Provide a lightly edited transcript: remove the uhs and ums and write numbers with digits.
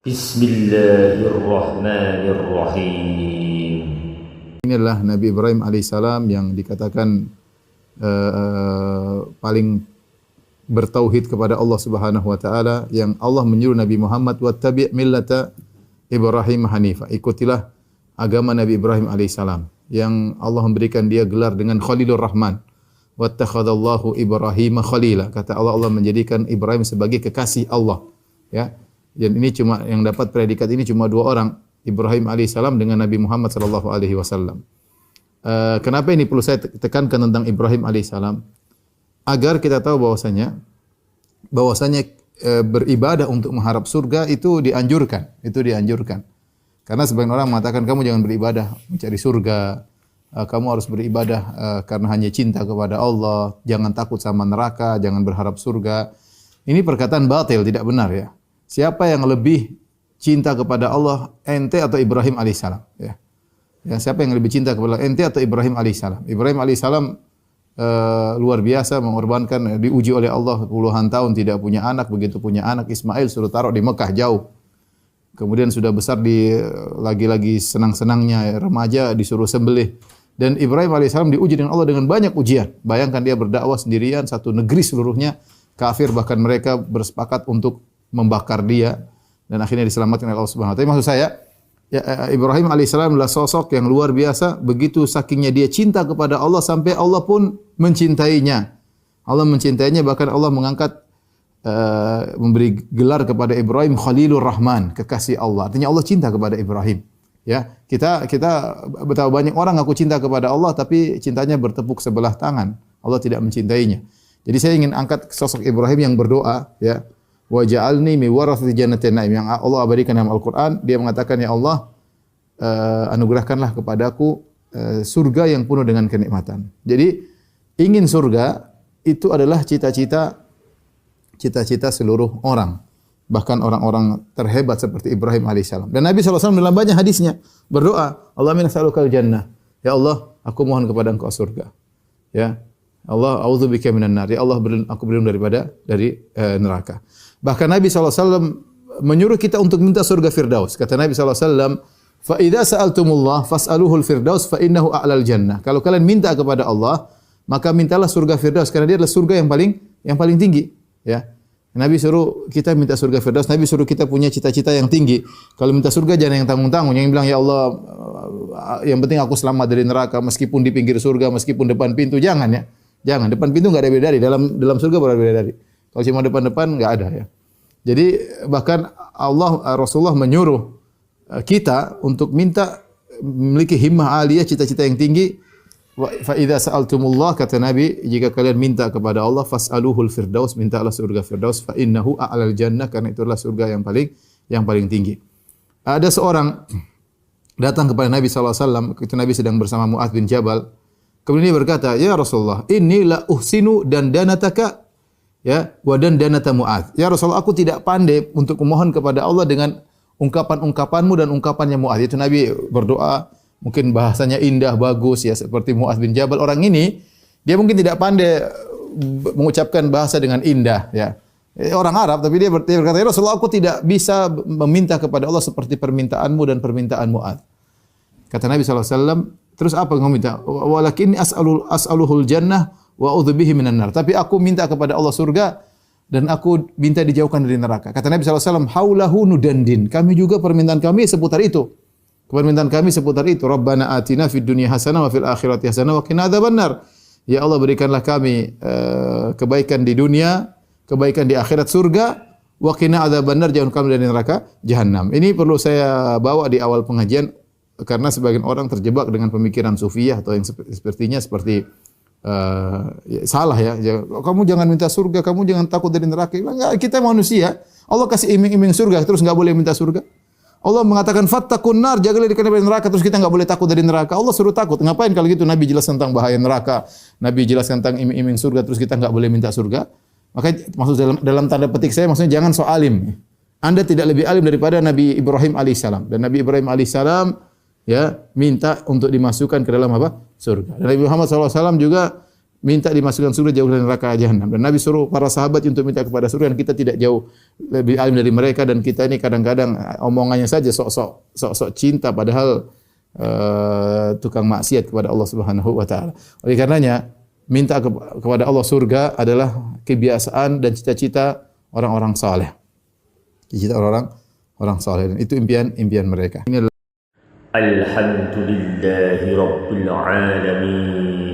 Bismillahirrahmanirrahim. Ini adalah Nabi Ibrahim alaihissalam yang dikatakan paling bertauhid kepada Allah Subhanahu wa taala, yang Allah menyuruh Nabi Muhammad wattabi' millata Ibrahim hanifa. Ikutilah agama Nabi Ibrahim alaihissalam yang Allah memberikan dia gelar dengan Khalilur Rahman. Wattakhadallahu Ibrahim khalila. Kata Allah, Allah menjadikan Ibrahim sebagai kekasih Allah, ya. Dan ini cuma yang dapat predikat ini cuma dua orang, Ibrahim alaihissalam dengan Nabi Muhammad sallallahu alaihi wasallam. Kenapa ini perlu saya tekankan tentang Ibrahim alaihissalam? Agar kita tahu bahwasanya beribadah untuk mengharap surga itu dianjurkan, Karena sebagian orang mengatakan kamu jangan beribadah mencari surga, kamu harus beribadah karena hanya cinta kepada Allah, jangan takut sama neraka, jangan berharap surga. Ini perkataan batil, tidak benar, ya. Siapa yang lebih cinta kepada Allah, ente atau Ibrahim alaihissalam? Ya. Ya, siapa yang lebih cinta kepada ente atau Ibrahim alaihissalam? Ibrahim alaihissalam luar biasa mengorbankan, diuji oleh Allah puluhan tahun tidak punya anak, begitu punya anak Ismail suruh taruh di Mekah jauh. Kemudian sudah besar lagi-lagi senang-senangnya remaja disuruh sembelih. Dan Ibrahim alaihissalam diuji dengan Allah dengan banyak ujian. Bayangkan dia berdakwah sendirian, satu negeri seluruhnya kafir, bahkan mereka bersepakat untuk membakar dia, dan akhirnya diselamatkan oleh Allah Subhanahu wa taala. Maksud saya, ya, Ibrahim alaihissalam adalah sosok yang luar biasa, begitu sakingnya dia cinta kepada Allah sampai Allah pun mencintainya. Allah mencintainya, bahkan Allah mengangkat memberi gelar kepada Ibrahim Khalilur Rahman, kekasih Allah. Artinya Allah cinta kepada Ibrahim. Ya, kita betapa banyak orang ngaku cinta kepada Allah tapi cintanya bertepuk sebelah tangan. Allah tidak mencintainya. Jadi saya ingin angkat sosok Ibrahim yang berdoa, ya. Wa ja'alni mi warathati jannatin na'im, yang Allah abadikan dalam Al-Qur'an. Dia mengatakan, ya Allah, anugerahkanlah kepadaku surga yang penuh dengan kenikmatan. Jadi ingin surga itu adalah cita-cita seluruh orang, bahkan orang-orang terhebat seperti Ibrahim alaihissalam. Dan Nabi SAW dalam banyak hadisnya berdoa, Allahumma nas'alukal jannah. Ya Allah, aku mohon kepada Engkau surga. Ya Allah, a'udzubika minan nar. Ya Allah, aku berlindung dari neraka. Bahkan Nabi SAW menyuruh kita untuk minta surga Firdaus. Kata Nabi SAW, fa idza sa'altumullah fas'aluhul firdaus fa innahu a'lal jannah. Kalau kalian minta kepada Allah, maka mintalah surga Firdaus karena dia adalah surga yang paling tinggi, ya. Nabi suruh kita minta surga Firdaus, Nabi suruh kita punya cita-cita yang tinggi. Kalau minta surga jangan yang tanggung-tanggung, yang bilang, ya Allah, yang penting aku selamat dari neraka meskipun di pinggir surga, meskipun depan pintu, jangan, ya. Jangan, depan pintu enggak ada bidadari, dalam surga baru ada bidadari. Kalau cuma depan-depan enggak ada, ya. Jadi bahkan Rasulullah menyuruh kita untuk minta memiliki himmah aliyah, cita-cita yang tinggi. Fa idza sa'altumullah, kata Nabi, jika kalian minta kepada Allah, fas'aluhul firdaus, mintalah surga Firdaus, fa innahu a'lal jannah, karena itu adalah surga yang paling tinggi. Ada seorang datang kepada Nabi sallallahu alaihi wasallam, itu Nabi sedang bersama Mu'adz bin Jabal. Kemudian dia berkata, ya Rasulullah, inni la uhsinu dandanataka, ya, wa dandanata Mu'adz. Ya Rasulullah, aku tidak pandai untuk memohon kepada Allah dengan ungkapan-ungkapanmu dan ungkapannya Mu'adz. Itu Nabi berdoa, mungkin bahasanya indah, bagus, ya, seperti Mu'adz bin Jabal. Orang ini, dia mungkin tidak pandai mengucapkan bahasa dengan indah, ya. Orang Arab, tapi dia berkata, ya Rasulullah, aku tidak bisa meminta kepada Allah seperti permintaanmu dan permintaan Mu'adz. Kata Nabi SAW, terus apa yang kamu minta? Walakinni as'aluhul jannah wa a'udzubihi minan nar. Tapi aku minta kepada Allah surga dan aku minta dijauhkan dari neraka. Kata Nabi SAW, haulahu nudandin. Kami juga permintaan kami seputar itu. Permintaan kami seputar itu. Rabbana atina fid dunya hasanah wa fil akhirati hasanah wa qina adzabannar. Ya Allah, berikanlah kami kebaikan di dunia, kebaikan di akhirat surga, wa qina adzabannar, jauhkan kami dari neraka jahanam. Ini perlu saya bawa di awal pengajian karena sebagian orang terjebak dengan pemikiran sufiyah atau yang sepertinya seperti salah, ya. Kamu jangan minta surga, kamu jangan takut dari neraka. Enggak, kita manusia. Allah kasih iming-iming surga terus enggak boleh minta surga. Allah mengatakan fattaqun nar, jagalah diri kalian dari neraka, terus kita enggak boleh takut dari neraka. Allah suruh takut. Ngapain kalau gitu? Nabi jelas tentang bahaya neraka, Nabi jelas tentang iming-iming surga, terus kita enggak boleh minta surga. Maka maksud dalam tanda petik saya, maksudnya jangan so alim. Anda tidak lebih alim daripada Nabi Ibrahim alaihissalam. Dan Nabi Ibrahim alaihissalam, ya, minta untuk dimasukkan ke dalam apa? Surga. Dan Nabi Muhammad SAW juga minta dimasukkan surga jauh dari neraka jahanam. Dan Nabi suruh para sahabat untuk minta kepada surga dan kita tidak jauh lebih alim dari mereka dan kita ini kadang-kadang omongannya saja sok-sok cinta padahal tukang maksiat kepada Allah Subhanahu wa taala. Oleh karenanya minta kepada Allah surga adalah kebiasaan dan cita-cita orang-orang saleh. Cita-cita orang saleh dan itu impian mereka. Ini adalah Alhamdulillahi rabbil alamin.